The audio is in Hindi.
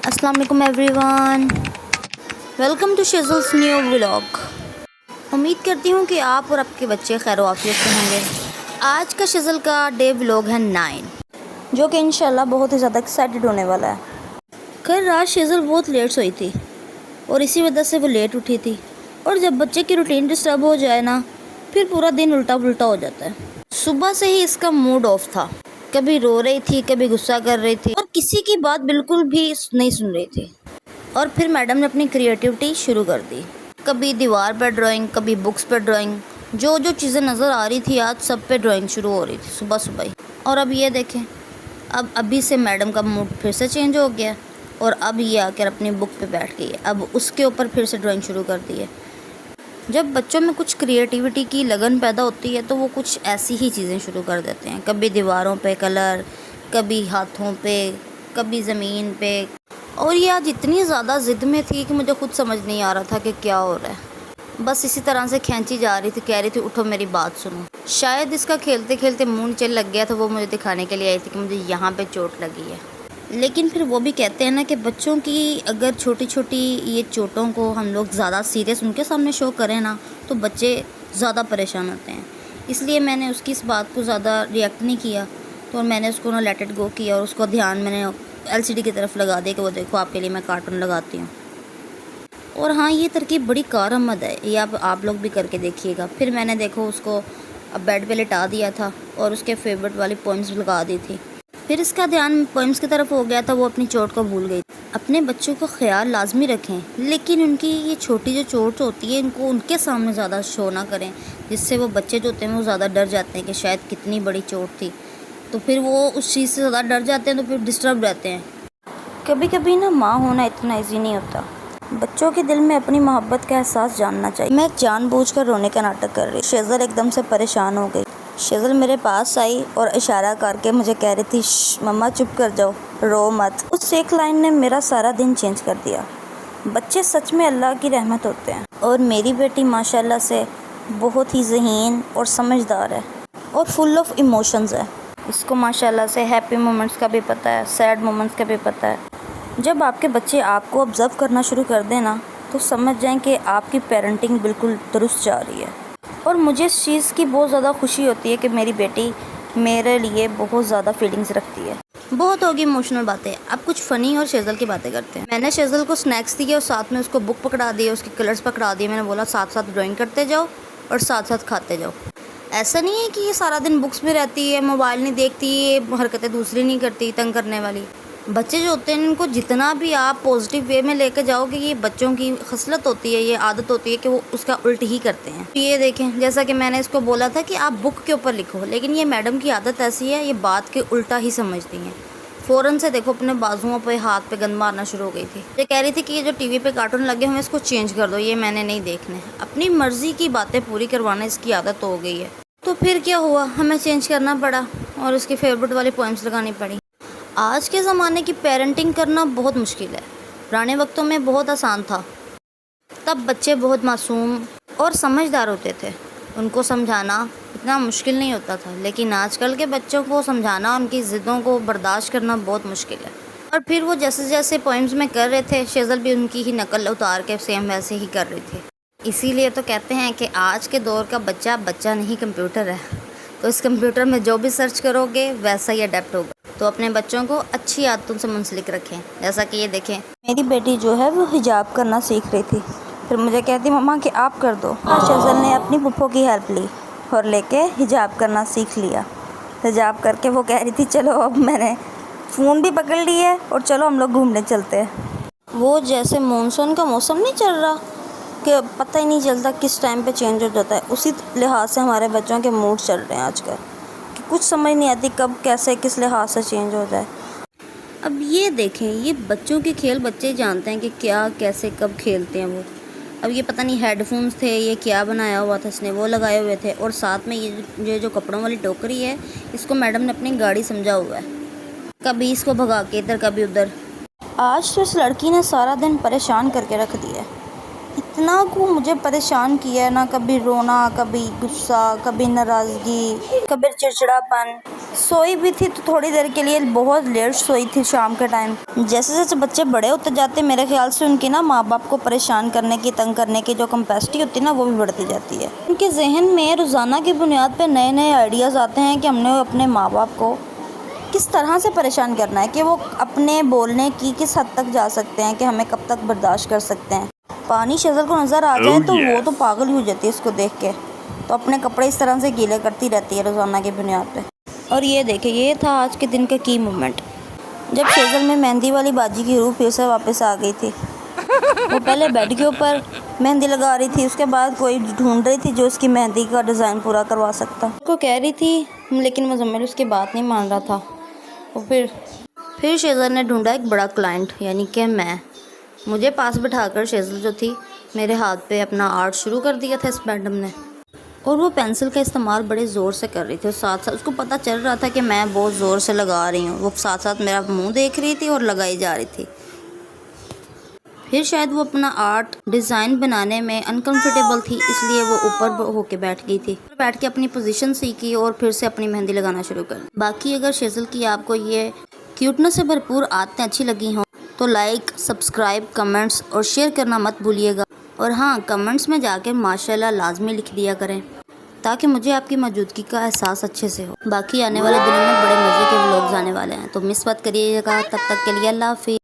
अस्सलाम वालेकुम एवरीवन, वेलकम टू शेज़ल्स न्यू व्लॉग। उम्मीद करती हूँ कि आप और आपके बच्चे खैर आफियत से होंगे। आज का शेज़ल का डे व्लॉग है 9, जो कि इंशाल्लाह बहुत ही ज़्यादा एक्साइटेड होने वाला है। कल रात शेज़ल बहुत लेट सोई थी और इसी वजह से वो लेट उठी थी। और जब बच्चे की रूटीन डिस्टर्ब हो जाए ना, फिर पूरा दिन उल्टा पुल्टा हो जाता है। सुबह से ही इसका मूड ऑफ था, कभी रो रही थी, कभी गुस्सा कर रही थी और किसी की बात बिल्कुल भी नहीं सुन रही थी। और फिर मैडम ने अपनी क्रिएटिविटी शुरू कर दी, कभी दीवार पर ड्राइंग, कभी बुक्स पर ड्राइंग। जो जो चीज़ें नज़र आ रही थी आज सब पे ड्राइंग शुरू हो रही थी सुबह सुबह ही। और अब ये देखें, अब अभी से मैडम का मूड फिर से चेंज हो गया और अब ये आकर अपनी बुक पे बैठ गई है। अब उसके ऊपर फिर से ड्राइंग शुरू कर दी है। जब बच्चों में कुछ क्रिएटिविटी की लगन पैदा होती है तो वो कुछ ऐसी ही चीज़ें शुरू कर देते हैं, कभी दीवारों पे कलर, कभी हाथों पे, कभी ज़मीन पे। और ये आज इतनी ज़्यादा ज़िद में थी कि मुझे खुद समझ नहीं आ रहा था कि क्या हो रहा है। बस इसी तरह से खींची जा रही थी, कह रही थी उठो मेरी बात सुनो। शायद इसका खेलते खेलते मुंह नीचे लग गया था, वो मुझे दिखाने के लिए आई थी कि मुझे यहाँ पे चोट लगी है। लेकिन फिर वो भी कहते हैं ना कि बच्चों की अगर छोटी छोटी ये चोटों को हम लोग ज़्यादा सीरियस उनके सामने शो करें ना, तो बच्चे ज़्यादा परेशान होते हैं। इसलिए मैंने उसकी इस बात को ज़्यादा रिएक्ट नहीं किया, तो मैंने उसको ना लेट इट गो किया और उसको ध्यान मैंने एलसीडी की तरफ लगा दिया कि वो देखो आपके लिए मैं कार्टून लगाती हूँ। और हाँ, ये तरकीब बड़ी कारआमद है, ये आप लोग भी करके देखिएगा। फिर मैंने देखो उसको अब बेड पे लिटा दिया था और उसके फेवरेट वाली पोइम्स लगा दी थी। फिर इसका ध्यान पोइम्स की तरफ हो गया था, वो अपनी चोट को भूल गई। अपने बच्चों का ख्याल लाजमी रखें, लेकिन उनकी ये छोटी जो चोट होती है इनको उनके सामने ज़्यादा शो ना करें, जिससे वो बच्चे जो होते हैं वो ज़्यादा डर जाते हैं कि शायद कितनी बड़ी चोट थी, तो फिर वो उस चीज़ से ज़्यादा डर जाते हैं, तो फिर डिस्टर्ब रहते हैं। कभी कभी ना माँ होना इतना ईजी नहीं होता, बच्चों के दिल में अपनी मोहब्बत का एहसास जानना चाहिए। मैं जानबूझकर रोने का नाटक कर रही। शेज़ल एकदम से परेशान हो गई। शेज़ल मेरे पास आई और इशारा करके मुझे कह रही थी, मम्मा चुप कर जाओ, रो मत। उस एक लाइन ने मेरा सारा दिन चेंज कर दिया। बच्चे सच में अल्लाह की रहमत होते हैं और मेरी बेटी माशाल्लाह से बहुत ही ज़हीन और समझदार है और फुल ऑफ इमोशंस है। इसको माशाल्लाह से हैप्पी मोमेंट्स का भी पता है, सैड मोमेंट्स का भी पता है। जब आपके बच्चे आपको ऑब्ज़र्व करना शुरू कर दें ना, तो समझ जाएं कि आपकी पेरेंटिंग बिल्कुल दुरुस्त जा रही है। और मुझे इस चीज़ की बहुत ज़्यादा खुशी होती है कि मेरी बेटी मेरे लिए बहुत ज़्यादा फीलिंग्स रखती है। बहुत होगी इमोशनल बातें, अब कुछ फ़नी और शेज़ल की बातें करते हैं। मैंने शेज़ल को स्नैक्स दिए और साथ में उसको बुक पकड़ा दी, उसके कलर्स पकड़ा दिए। मैंने बोला साथ साथ ड्राइंग करते जाओ और साथ साथ खाते जाओ। ऐसा नहीं है कि ये सारा दिन बुक्स में रहती है, मोबाइल नहीं देखती, ये हरकतें दूसरी नहीं करती तंग करने वाली। बच्चे जो होते हैं इनको जितना भी आप पॉजिटिव वे में लेकर जाओगे, ये बच्चों की खसलत होती है, ये आदत होती है कि वो उसका उल्ट ही करते हैं। ये देखें, जैसा कि मैंने इसको बोला था कि आप बुक के ऊपर लिखो, लेकिन ये मैडम की आदत ऐसी है, ये बात के उल्टा ही समझती हैं। फ़ौरन से देखो अपने बाजुओं पे हाथ पे गंद मारना शुरू हो गई थी। ये कह रही थी कि ये जो टीवी पे कार्टून लगे हुए हैं इसको चेंज कर दो, ये मैंने नहीं देखने। अपनी मर्ज़ी की बातें पूरी करवाना इसकी आदत हो गई है। तो फिर क्या हुआ, हमें चेंज करना पड़ा और उसकी फेवरेट वाली पोइम्स लगानी पड़ी। आज के ज़माने की पेरेंटिंग करना बहुत मुश्किल है। पुराने वक्तों में बहुत आसान था, तब बच्चे बहुत मासूम और समझदार होते थे, उनको समझाना इतना मुश्किल नहीं होता था। लेकिन आजकल के बच्चों को समझाना, उनकी ज़िद्दों को बर्दाश्त करना बहुत मुश्किल है। और फिर वो जैसे जैसे पोइम्स में कर रहे थे, शेज़ल भी उनकी ही नकल उतार के सेम वैसे ही कर रही थी। इसीलिए तो कहते हैं कि आज के दौर का बच्चा बच्चा नहीं कंप्यूटर है, तो इस कंप्यूटर में जो भी सर्च करोगे वैसा ही अडेप्ट होगा। तो अपने बच्चों को अच्छी आदतों से मुंसलिक रखें। जैसा कि ये देखें, मेरी बेटी जो है वो हिजाब करना सीख रही थी, फिर मुझे कहती मम्मा कि आप कर दो। शेज़ल ने अपनी फूफो की हेल्प ली और लेके हिजाब करना सीख लिया। हिजाब करके वो कह रही थी चलो अब मैंने फ़ोन भी पकड़ लिया है और चलो हम लोग घूमने चलते हैं। वो जैसे मानसून का मौसम नहीं चल रहा कि पता ही नहीं चलता किस टाइम पे चेंज हो जाता है, उसी लिहाज से हमारे बच्चों के मूड चल रहे हैं आजकल, कि कुछ समझ नहीं आती कब कैसे किस लिहाज से चेंज हो जाए। अब ये देखें, ये बच्चों के खेल बच्चे जानते हैं कि क्या कैसे कब खेलते हैं वो। अब ये पता नहीं हेडफोन्स थे, ये क्या बनाया हुआ था इसने, वो लगाए हुए थे। और साथ में ये जो कपड़ों वाली टोकरी है, इसको मैडम ने अपनी गाड़ी समझा हुआ है, कभी इसको भगा के इधर कभी उधर। आज तो इस लड़की ने सारा दिन परेशान करके रख दिया है। इतना को मुझे परेशान किया है ना, कभी रोना, कभी गुस्सा, कभी नाराज़गी, कभी चिड़चिड़ापन। सोई भी थी तो थोड़ी देर के लिए, बहुत लेट सोई थी शाम के टाइम। जैसे जैसे बच्चे बड़े होते जाते मेरे ख्याल से उनकी ना माँ बाप को परेशान करने की, तंग करने की जो कैपेसिटी होती है ना, वो भी बढ़ती जाती है। उनके जहन में रोज़ाना की बुनियाद पर नए नए आइडियाज़ आते हैं कि हमने अपने माँ बाप को किस तरह से परेशान करना है, कि वो अपने बोलने की किस हद तक जा सकते हैं, कि हमें कब तक बर्दाश्त कर सकते हैं। पानी शेज़ल को नज़र आ जाए तो वो तो पागल ही हो जाती है इसको देख के, तो अपने कपड़े इस तरह से गीले करती रहती है रोज़ाना की बुनियाद पे। और ये देखिए, ये था आज के दिन का की मोमेंट, जब शेज़ल में मेहंदी वाली बाजी की रूह फिर से वापस आ गई थी। वो पहले बेड के ऊपर मेहंदी लगा रही थी, उसके बाद कोई ढूंढ रही थी जो उसकी मेहंदी का डिज़ाइन पूरा करवा सकता। उसको कह रही थी, लेकिन मुज़म्मिल उसकी बात नहीं मान रहा था। और फिर शेज़ल ने ढूंढा एक बड़ा क्लाइंट, यानी कि मुझे पास बिठाकर शेज़ल जो थी मेरे हाथ पे अपना आर्ट शुरू कर दिया था इस मैडम ने। और वो पेंसिल का इस्तेमाल बड़े ज़ोर से कर रही थी, और साथ साथ उसको पता चल रहा था कि मैं बहुत ज़ोर से लगा रही हूँ। वो साथ साथ मेरा मुंह देख रही थी और लगाई जा रही थी। फिर शायद वो अपना आर्ट डिज़ाइन बनाने में अनकंफर्टेबल थी, इसलिए वो ऊपर होके बैठ गई थी। बैठ के अपनी पोजीशन सीखी और फिर से अपनी मेहंदी लगाना शुरू कर। बाकी अगर शेज़ल की आपको ये क्यूटनेस से भरपूर आदतें अच्छी लगी हों तो लाइक, सब्सक्राइब, कमेंट्स और शेयर करना मत भूलिएगा। और हाँ, कमेंट्स में जाकर माशाल्लाह लाजमी लिख दिया करें, ताकि मुझे आपकी मौजूदगी का एहसास अच्छे से हो। बाकी आने वाले दिनों में बड़े मज़े के व्लॉग्स आने वाले हैं, तो मिस मत करिएगा। तब तक के लिए अल्लाह हाफ़िज़।